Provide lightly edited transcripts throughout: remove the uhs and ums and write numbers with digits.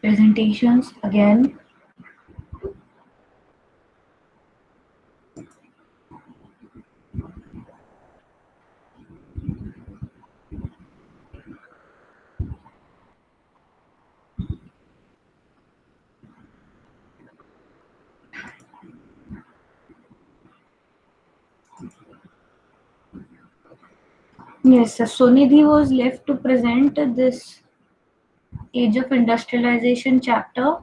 presentations again. Yes, so Sonidhi was left to present this Age of Industrialization chapter.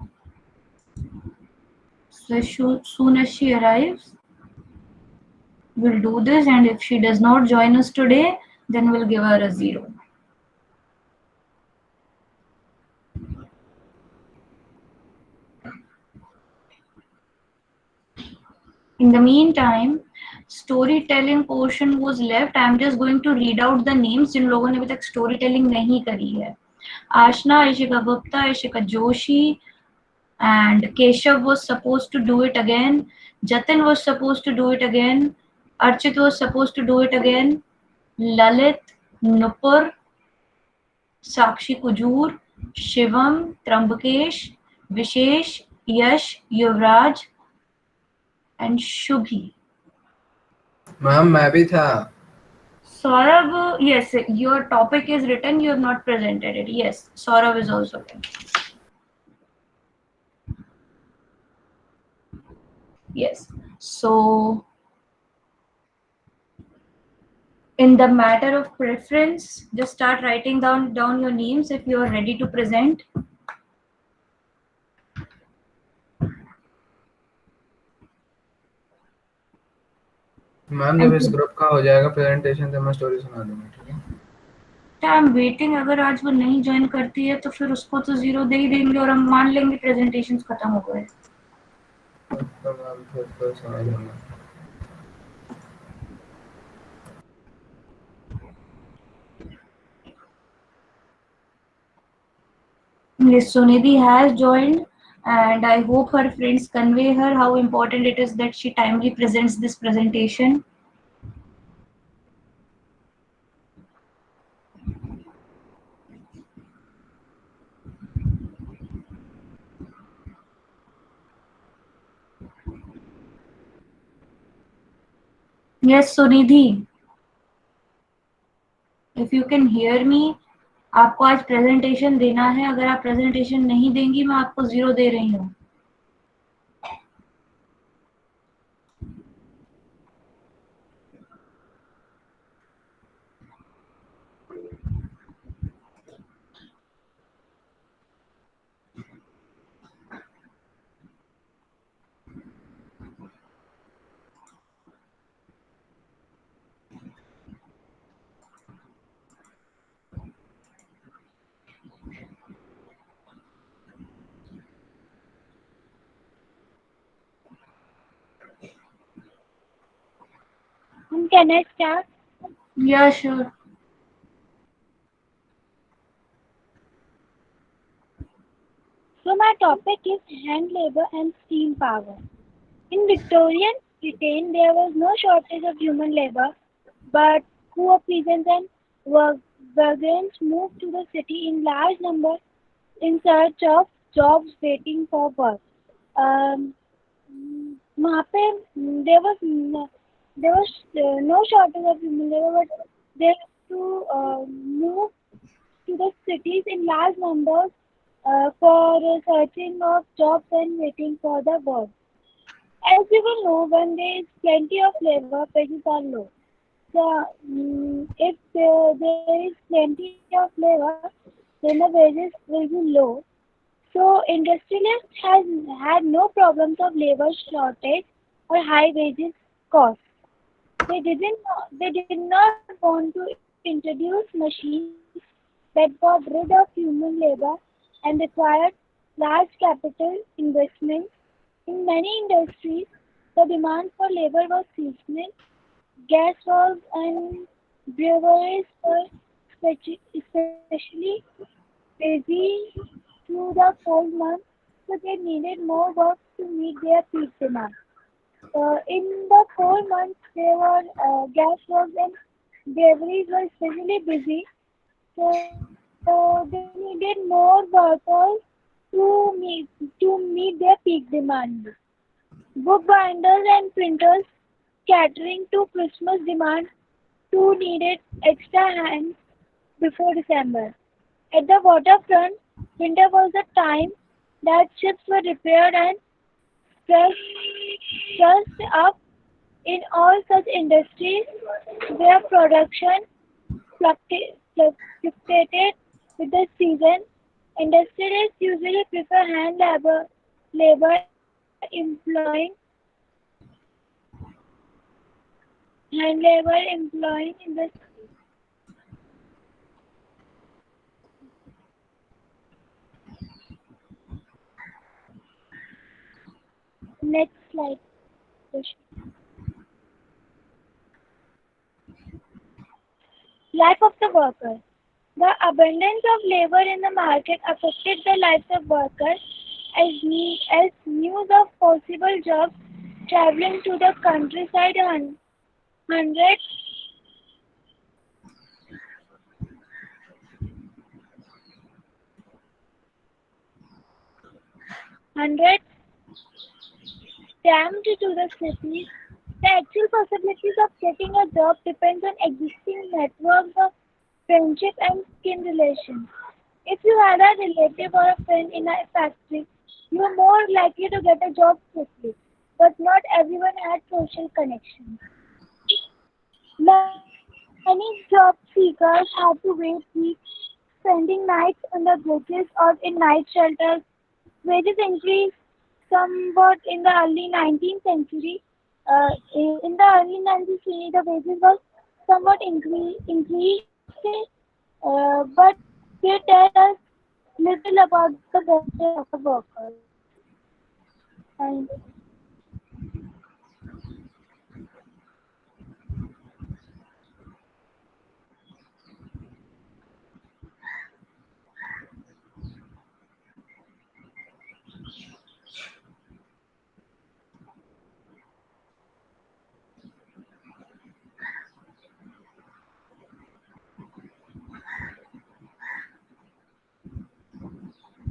So soon as she arrives, we'll do this, and if she does not join us today, then we'll give her a 0. In the meantime, storytelling portion was left. I'm just going to read out the names जिन लोगों ने अभी तक storytelling नहीं करी है. Ashna, Ishika Gupta, Ishika Joshi, and Keshav was supposed to do it again. Jatin was supposed to do it again. Archit was supposed to do it again. Lalit, Nupur, Sakshi Kujur, Shivam, Trambkesh, Vishesh, Yash, Yuvraj, and Shubhi. Ma'am मैं भी था. Saurabh, yes, your topic is written, you have not presented it. Yes, Saurabh is also there. Yes, so in the matter of preference, just start writing down your names if you are ready to present. Ma'am जब इस group का हो जाएगा presentation तो मैं story सुना दूंगा, ठीक है? I am waiting. अगर आज वो नहीं ज्वाइन करती है तो फिर उसको तो 0 दे ही देंगे और हम मान लेंगे प्रेजेंटेशन खत्म हो गए. तो मैम फिर तो सुना दूंगा. Yes, Sunidhi has joined, and I hope her friends convey her how important it is that she timely presents this presentation. Yes, Sunidhi, if you can hear me, आपको आज प्रेजेंटेशन देना है. अगर आप प्रेजेंटेशन नहीं देंगी, मैं आपको 0 दे रही हूँ. Can I start? Yeah, sure. So my topic is hand labor and steam power. In Victorian Britain, there was no shortage of human labor, but poor peasants and vagrants moved to the city in large numbers in search of jobs waiting for work. Um, वहाँ पे there was no shortage of human labor, but they had to move to the cities in large numbers for searching of jobs and waiting for the work. As you will know, when there is plenty of labor, wages are low. So, if there is plenty of labor, then the wages will be low. So, industrialists has had no problems of labor shortage or high wages costs. They did not want to introduce machines that got rid of human labor and required large capital investments. In many industries, the demand for labor was seasonal. Gas valves and breweries were especially busy through the cold months, so they needed more work to meet their peak demand. In the cold months, there were gas works and breweries were especially busy, so they needed more workers to meet their peak demand. Bookbinders and printers catering to Christmas demand too needed extra hands before December. At the waterfront, winter was the time that ships were repaired and dressed up. In all such industries where production fluctuated with the season, industrialists usually prefer labor employing in the next slide. Life of the worker. The abundance of labor in the market affected the lives of workers as news of possible jobs traveling to the countryside hundreds jammed to the cities. The actual possibilities of getting a job depends on existing networks of friendship and kin relations. If you had a relative or a friend in a factory, you are more likely to get a job quickly. But not everyone had social connections. Many job seekers had to wait weeks, spending nights on the bridges or in night shelters. Wages increased somewhat in the early 19th century. In the early 19th century, the wages were somewhat increased, but they tell us little about the welfare of the workers. And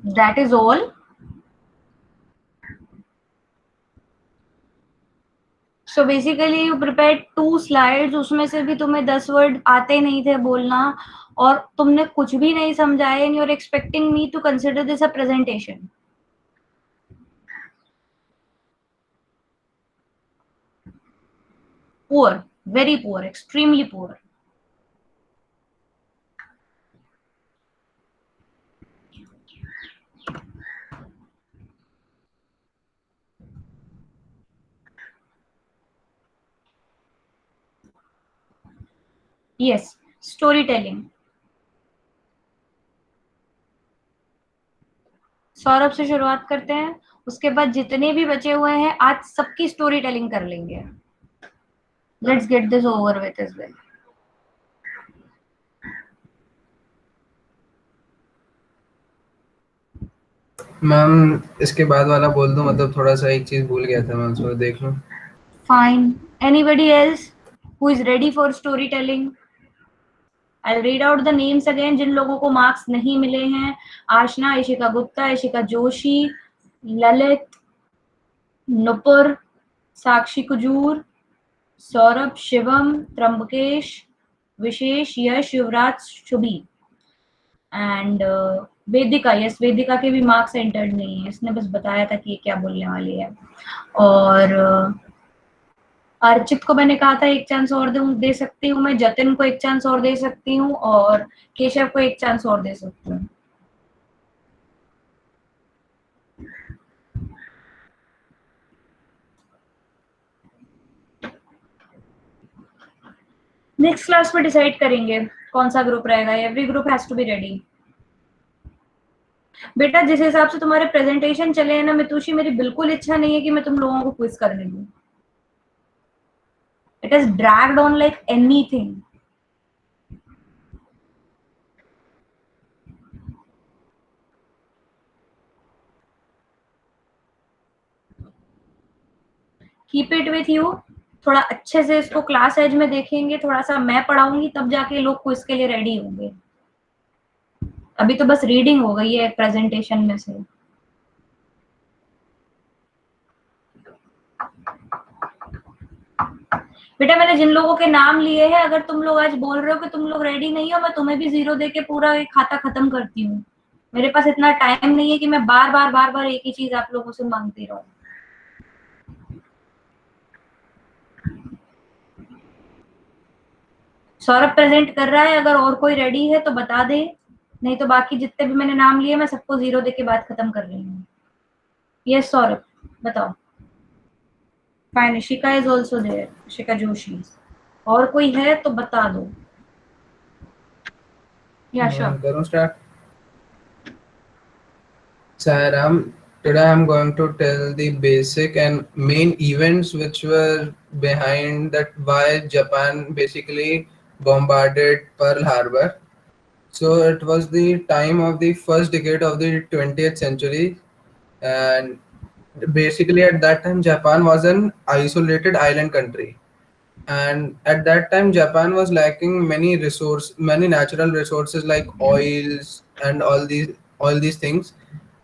That is all. So basically you prepared 2 slides, उसमें से भी तुम्हें 10 word आते नहीं थे बोलना और तुमने कुछ भी नहीं समझाया and you're expecting me to consider this a presentation. Poor, very poor, extremely poor. Yes, storytelling. Saurabh से शुरुआत करते हैं, उसके बाद जितने भी बचे हुए हैं आज सबकी स्टोरी टेलिंग कर लेंगे. Let's get this over with as well. Ma'am इसके बाद वाला बोल दो, मतलब थोड़ा सा एक चीज भूल गया था मैं, उसको देख लूं. Fine. Anybody else who is ready for storytelling? I'll read out the names again. जिन लोगों को मार्क्स नहीं मिले हैं: आशना, इशिका गुप्ता, इशिका जोशी, ललित, नुपुर, साक्षी कुजूर, सौरभ, शिवम, त्र्यंबकेश, विशेष, यश, युवराज, शुभी एंड वेदिका. यस, वेदिका के भी मार्क्स एंटर्ड नहीं है, इसने बस बताया था कि ये क्या बोलने वाली है. और अर्चित को मैंने कहा था एक चांस और दे सकती हूँ मैं, जतिन को एक चांस और दे सकती हूँ और केशव को एक चांस और दे सकती हूँ. नेक्स्ट क्लास में डिसाइड करेंगे कौन सा ग्रुप रहेगा. Every group has to be ready. बेटा जिस हिसाब से तुम्हारे प्रेजेंटेशन चले हैं ना मितुषी, मेरी बिल्कुल इच्छा नहीं है कि मैं तुम लोगों को क्विज करने दूं. It has dragged on like anything. Keep it with you. थोड़ा अच्छे से इसको क्लास एज में देखेंगे, थोड़ा सा मैं पढ़ाऊंगी तब जाके लोग क्विज के लिए रेडी होंगे. अभी तो बस रीडिंग हो गई है प्रेजेंटेशन में से. बेटा मैंने जिन लोगों के नाम लिए हैं, अगर तुम लोग आज बोल रहे हो कि तुम लोग रेडी नहीं हो, मैं तुम्हें भी 0 दे के पूरा एक खाता खत्म करती हूँ। मेरे पास इतना टाइम नहीं है कि मैं बार बार एक ही चीज आप लोगों से मांगती रहूं। सौरभ प्रेजेंट कर रहा है, अगर और कोई रेडी है तो बता दे, नहीं तो बाकी जितने भी मैंने नाम लिए मैं सबको 0 दे के बात खत्म कर रही हूँ। यस सौरभ बताओ। फाइन, शिका इज ऑल्सो देयर, शिका जोशी। और कोई है तो बता दो। या श्योर। करूँ start? Sairam, today I'm going to tell the basic and main events which were behind that why Japan basically bombarded Pearl Harbor. So it was the time of the first decade of the 20th century, and basically at that time Japan was an isolated island country, and at that time Japan was lacking many natural resources like oils and all these things,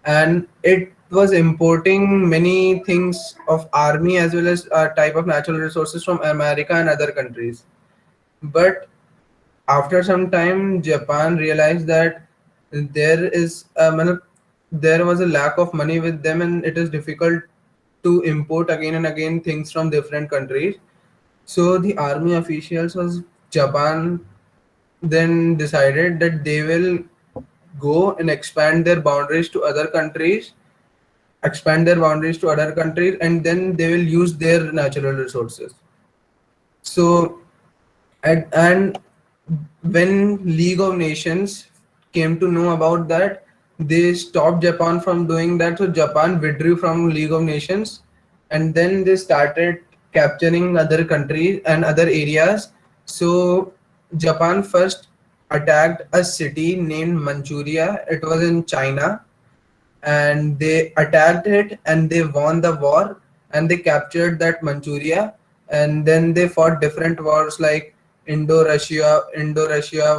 and it was importing many things of army as well as a type of natural resources from America and other countries. But after some time Japan realized that there is there was a lack of money with them, and it is difficult to import again and again things from different countries. So the army officials of Japan then decided that they will go and expand their boundaries to other countries, and then they will use their natural resources. So, and when League of Nations came to know about that, they stopped Japan from doing that. So Japan withdrew from League of Nations, and then they started capturing other countries and other areas. So Japan first attacked a city named Manchuria. It was in China, and they attacked it and they won the war, and they captured that Manchuria, and then they fought different wars like Indo-Russia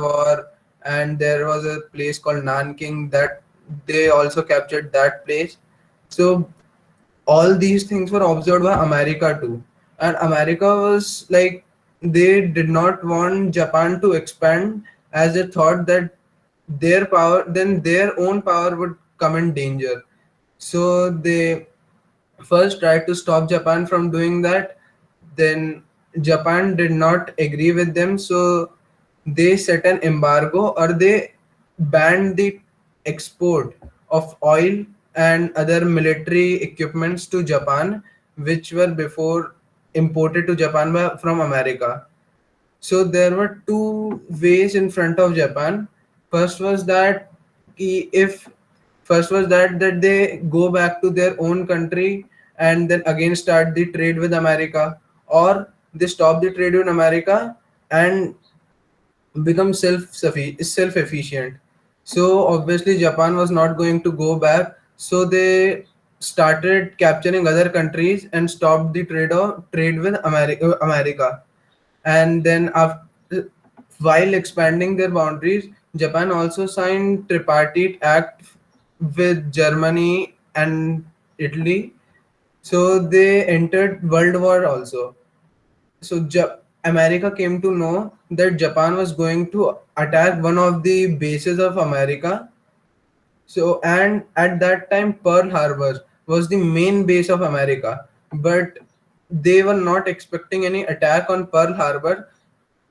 war, and there was a place called Nanking that they also captured that place. So all these things were observed by America too. And America was like, they did not want Japan to expand, as they thought that their own power would come in danger. So they first tried to stop Japan from doing that. Then Japan did not agree with them, so they set an embargo, or they banned the export of oil and other military equipments to Japan, which were before imported to Japan from America. So there were two ways in front of Japan. First was that if first was that they go back to their own country and then again start the trade with America, or they stop the trade with America and become self efficient. So obviously Japan was not going to go back, so they started capturing other countries and stopped the trade with America. And then after, while expanding their boundaries, Japan also signed tripartite act with Germany and Italy. So they entered World War also. So America came to know that Japan was going to attack one of the bases of America. So, and at that time, Pearl Harbor was the main base of America, but they were not expecting any attack on Pearl Harbor,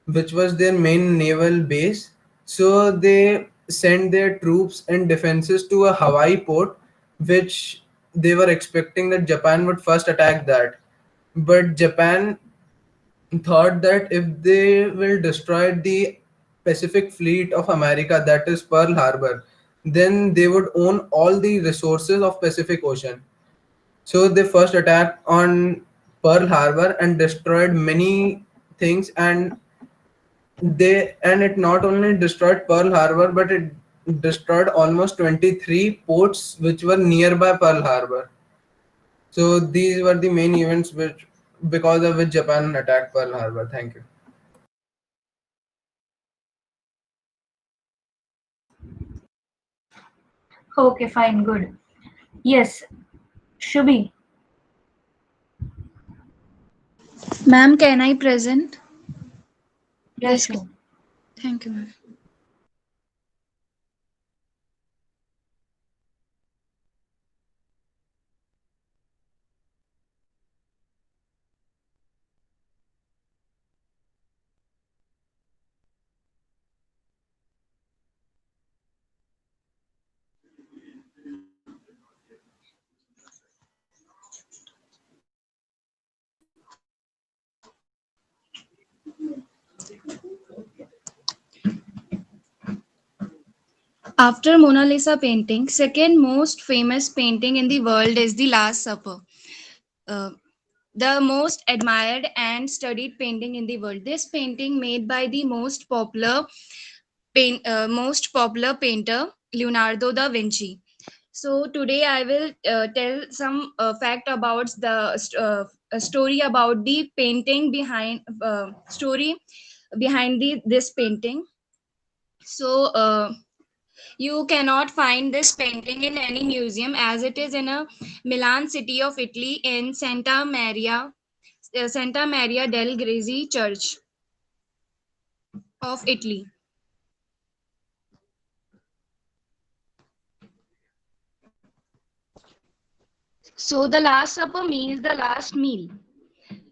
which was their main naval base. So they sent their troops and defenses to a Hawaii port, which they were expecting that Japan would first attack that. But Japan thought that if they will destroy the Pacific Fleet of America, that is Pearl Harbor, then they would own all the resources of Pacific Ocean. So they first attacked on Pearl Harbor and destroyed many things, and it not only destroyed Pearl Harbor, but it destroyed almost 23 ports which were nearby Pearl Harbor. So these were the main events which because of which Japan attacked Pearl Harbor. Thank you. Okay, fine, good. Yes, Shubhi. Ma'am, can I present? Yes, sure. Thank you, ma'am. After Mona Lisa painting, second most famous painting in the world is The Last Supper. Uh, the most admired and studied painting in the world. This painting made by the most popular painter Leonardo da Vinci. So today I will tell some fact about a story about the painting behind story behind this painting. So you cannot find this painting in any museum as it is in a Milan city of Italy in Santa Maria del Grazie Church of Italy. So the Last Supper means the last meal.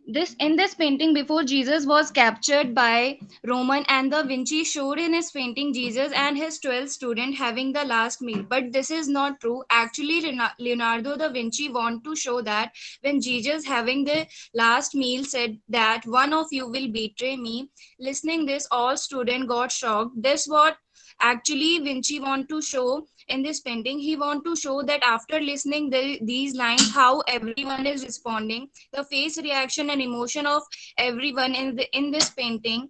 This in this painting before Jesus was captured by Roman and the Vinci showed in his painting Jesus and his 12 students having the last meal, but this is not true. Actually, Leonardo da Vinci want to show that when Jesus having the last meal said that one of you will betray me. Listening this, all students got shocked. This what actually Vinci want to show in this painting. He want to show that after listening these lines how everyone is responding, the face reaction and emotion of everyone in this painting,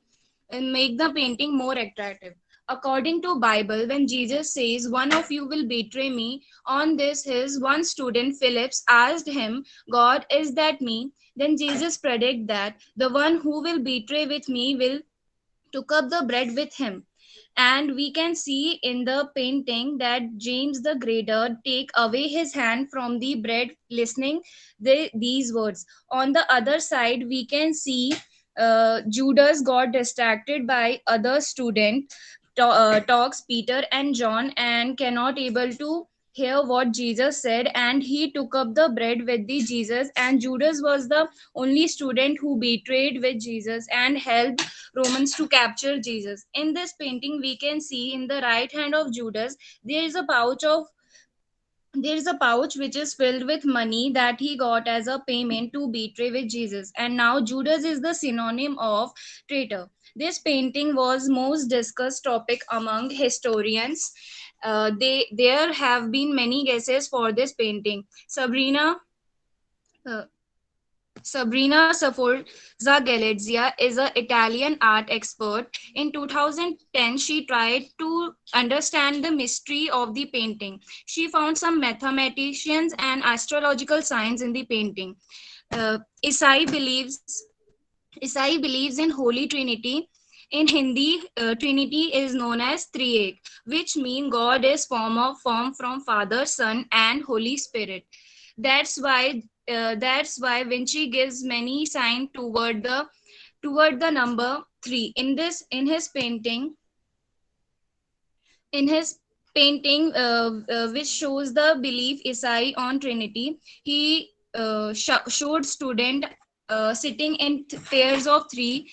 and make the painting more attractive. According to Bible, when Jesus says one of you will betray me, on this his one student Phillips asked him, God, is that me? Then Jesus predict that the one who will betray with me will took up the bread with him. And we can see in the painting that James the Greater take away his hand from the bread, listening these words. On the other side, we can see Judas got distracted by other student talks Peter and John and cannot able to hear what Jesus said, and he took up the bread with the Jesus, and Judas was the only student who betrayed with Jesus and helped Romans to capture Jesus. In this painting, we can see in the right hand of Judas, there is a pouch which is filled with money that he got as a payment to betray with Jesus. And now Judas is the synonym of traitor. This painting was most discussed topic among historians. There have been many guesses for this painting. Uh, Sabrina Sforza Galizia is an Italian art expert. In 2010, she tried to understand the mystery of the painting. She found some mathematicians and astrological signs in the painting. Uh, Isai believes Isai believes in Holy Trinity. In Hindi, Trinity is known as Triek, which means God is form from Father, Son, and Holy Spirit. That's why Vinci gives many signs toward the number three. In his painting, which shows the belief Isai on Trinity, he showed student sitting in pairs of three.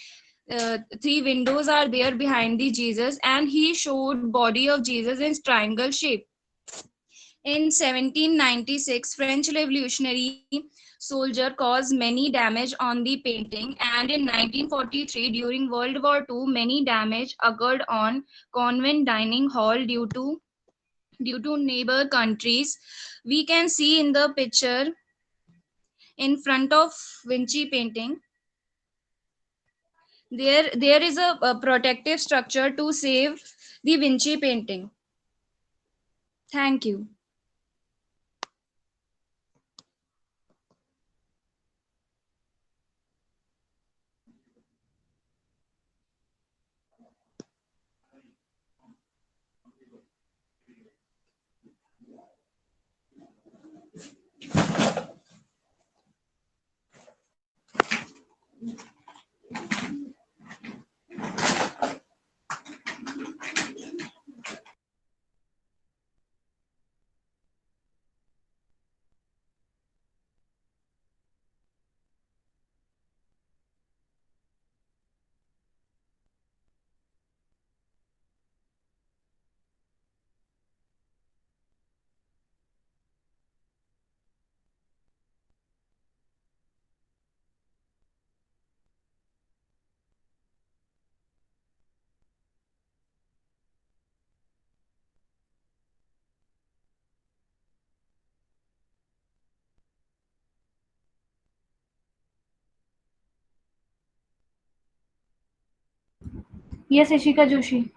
Three windows are there behind the Jesus, and he showed body of Jesus in triangle shape. In 1796, French revolutionary soldier caused many damage on the painting, and in 1943, during World War II, many damage occurred on convent dining hall due to neighbor countries. We can see in the picture in front of Vinci painting, there is a protective structure to save the Vinci painting. Thank you. Yes, Ishika Joshi.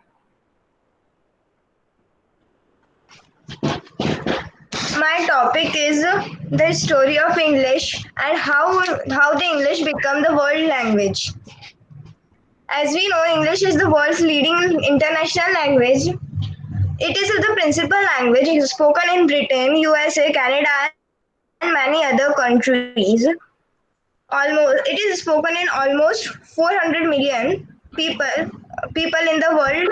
My topic is the story of English and how the English become the world language. As we know, English is the world's leading international language. It is the principal language spoken in Britain, USA, Canada, and many other countries. Almost, it is spoken in almost 400 million people in the world.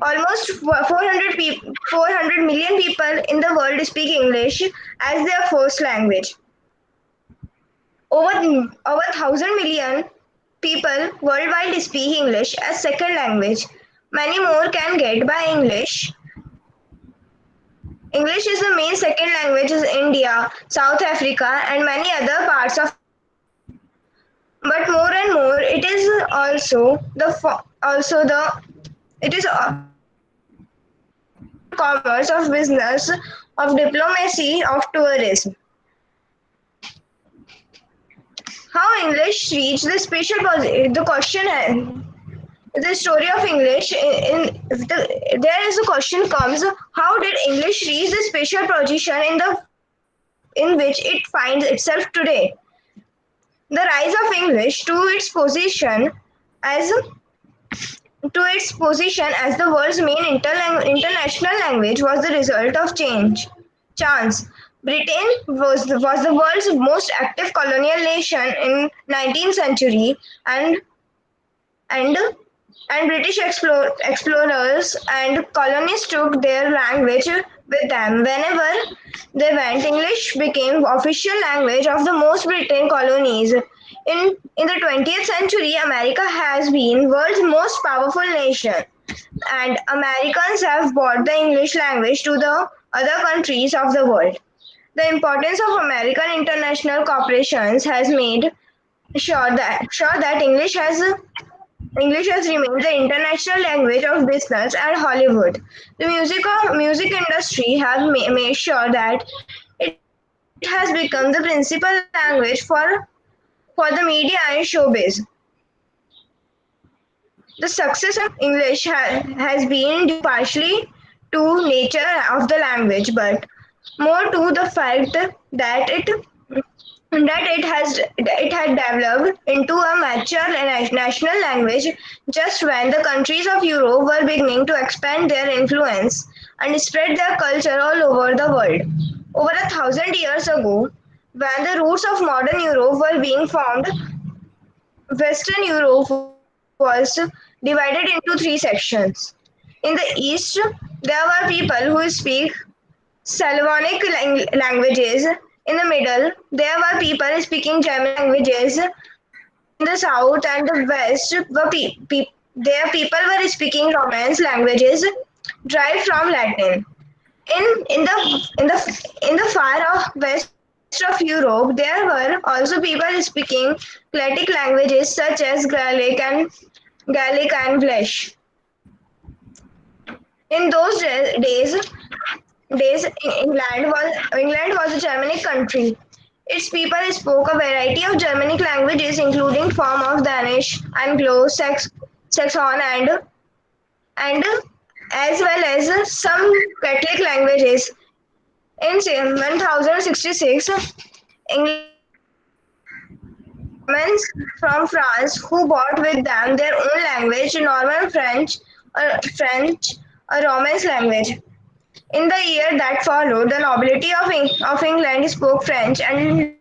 Almost 400 million people in the world speak English as their first language. Over 1,000 million people worldwide speak English as second language. Many more can get by English. English is the main second language in India, South Africa, and many other parts of the world. But more and more, it is also the commerce, of business, of diplomacy, of tourism. How English reached the special position? The question the story of English there is a question comes, how did English reach the special position in which it finds itself today? The rise of English as as the world's main international language was the result of chance. Britain was the world's most active colonial nation in 19th century, and and British explorers and colonists took their language with them whenever they went. English became official language of the most Britain colonies. In the 20th century, America has been world's most powerful nation, and Americans have brought the English language to the other countries of the world. The importance of American international corporations has made sure that English has remained the international language of business and Hollywood. The music industry have made sure that it has become the principal language for the media and showbiz. The success of English has been due partially to nature of the language, but more to the fact that it had developed into a mature national language just when the countries of Europe were beginning to expand their influence and spread their culture all over the world. Over 1,000 years ago, when the roots of modern Europe were being formed, Western Europe was divided into three sections. In the east, there were people who speak Slavonic languages. In the middle, there were people speaking German languages. In the south and the west, there people were speaking Romance languages derived from Latin. In the far west of Europe, there were also people speaking Celtic languages such as Gaelic and Welsh. In those days, England was a Germanic country. Its people spoke a variety of Germanic languages, including form of Danish, Saxon, and as well as some Celtic languages. In 1066, England welcomed Normans from France who brought with them their own language, Norman French, a Romance language. In the year that followed, the nobility of England spoke French and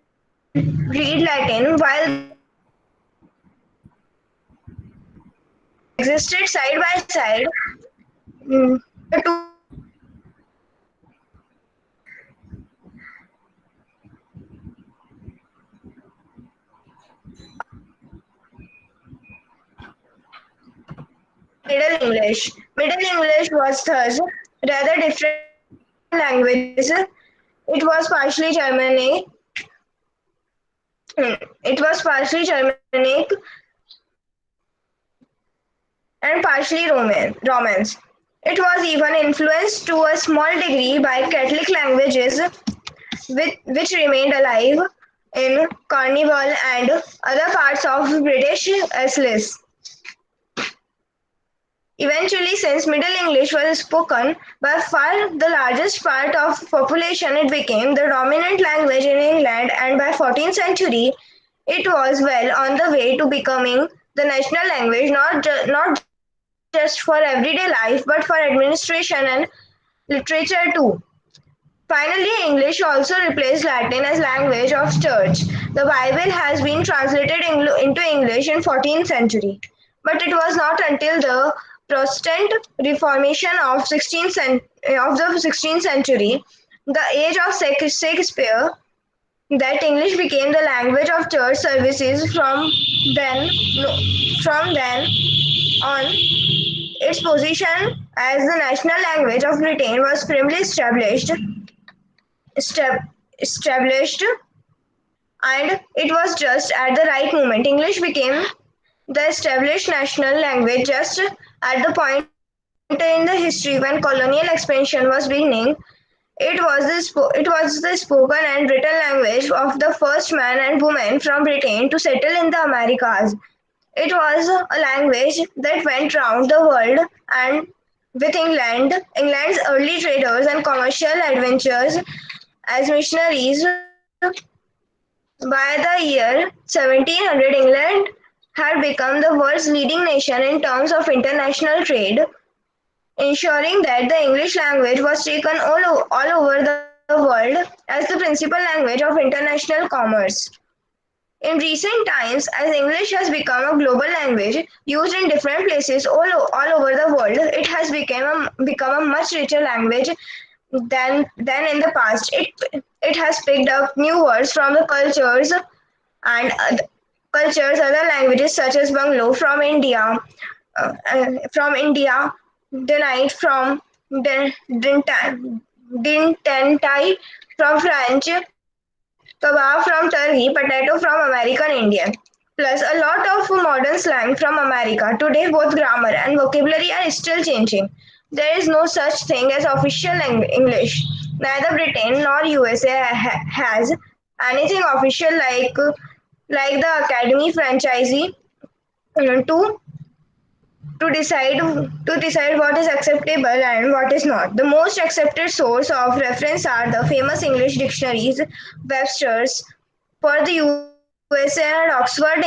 read Latin, while the existed side by side. The two Middle English. Middle English was thus rather different languages. It was partially Germanic. It was partially Germanic and partially Romance. It was even influenced to a small degree by Catholic languages, which remained alive in Cornwall and other parts of British Isles. Eventually, since Middle English was spoken by far the largest part of population, it became the dominant language in England, and by 14th century, it was well on the way to becoming the national language, not just for everyday life, but for administration and literature too. Finally, English also replaced Latin as language of church. The Bible has been translated into English in 14th century, but it was not until the Protestant Reformation of the 16th century, the age of Shakespeare, that English became the language of church services. Then, no, from then on, its position as the national language of Britain was firmly established, and it was just at the right moment. English became the established national language just at the point in the history when colonial expansion was beginning. It was the spoken and written language of the first man and woman from Britain to settle in the Americas. It was a language that went round the world, and with England's early traders and commercial adventures as missionaries. By the year 1700, England had become the world's leading nation in terms of international trade, ensuring that the English language was taken all over the world as the principal language of international commerce. In recent times, as English has become a global language used in different places all over the world, it has become a much richer language than in the past. It has picked up new words from the other languages such as Banglo from India, Denite from Dintentai from French, kebab from Turkey, potato from American Indian. Plus, a lot of modern slang from America. Today, both grammar and vocabulary are still changing. There is no such thing as official English. Neither Britain nor USA has anything official like the Academy franchisee to decide what is acceptable and what is not. The most accepted source of reference are the famous English dictionaries, Webster's for the USA and Oxford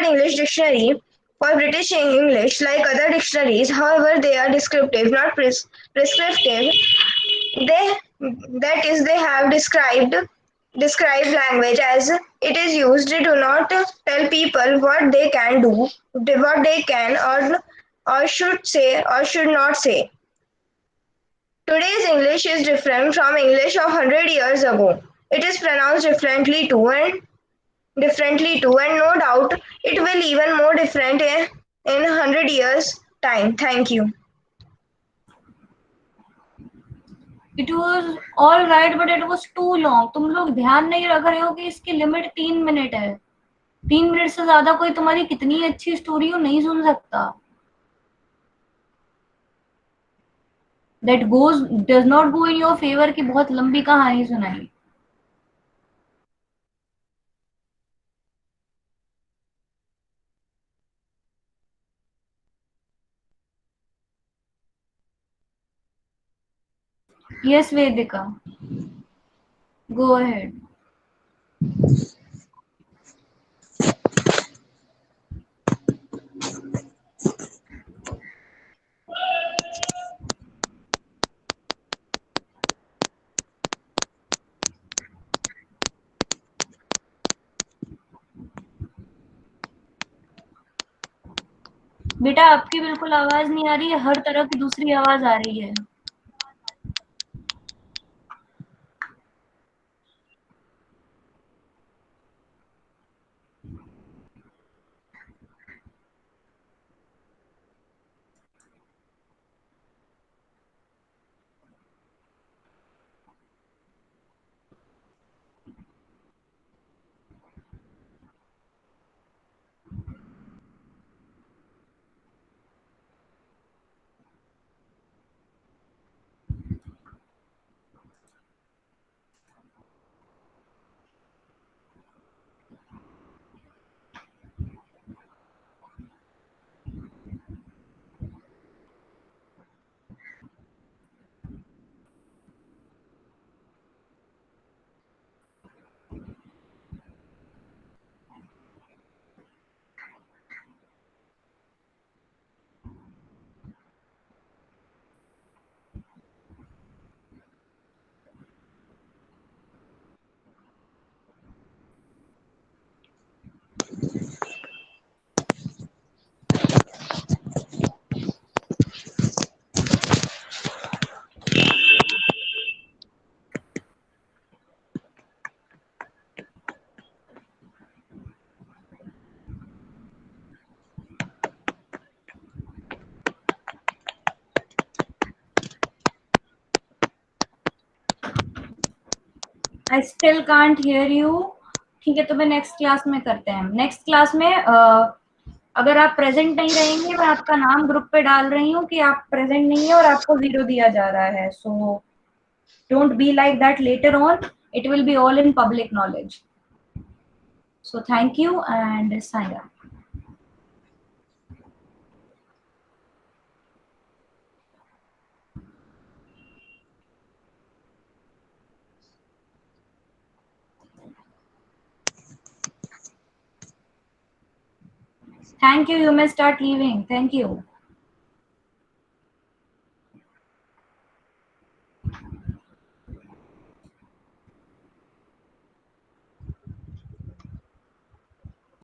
English Dictionary for British English. Like other dictionaries, however, they are descriptive, not prescriptive. They that is they have describe language as it is used. They do not tell people what they can do, what they can or should say or should not say. Today's English is different from English of 100 years ago. It is pronounced differently too, and no doubt it will even more different in 100 years time. Thank you. It was all right but it was too long. तुम लोग ध्यान नहीं रख रहे हो कि इसकी limit 3 minute है. 3 मिनट से ज्यादा कोई तुम्हारी कितनी अच्छी स्टोरी हो नहीं सुन सकता. That goes does not go in your favour की बहुत लंबी कहानी सुनाई. Yes, Vedika. Go ahead. बेटा आपकी बिल्कुल आवाज नहीं आ रही है. हर तरह की दूसरी आवाज आ रही है. I still can't hear you. ठीक है, तो मैं नेक्स्ट क्लास में करते हैं. नेक्स्ट क्लास में अगर आप प्रेजेंट नहीं रहेंगे, मैं आपका नाम ग्रुप पे डाल रही हूँ कि आप प्रेजेंट नहीं है और आपको 0 दिया जा रहा है. So don't be like that later on. It will be all in public knowledge. So thank you and sign up. Thank you. You may start leaving. Thank you.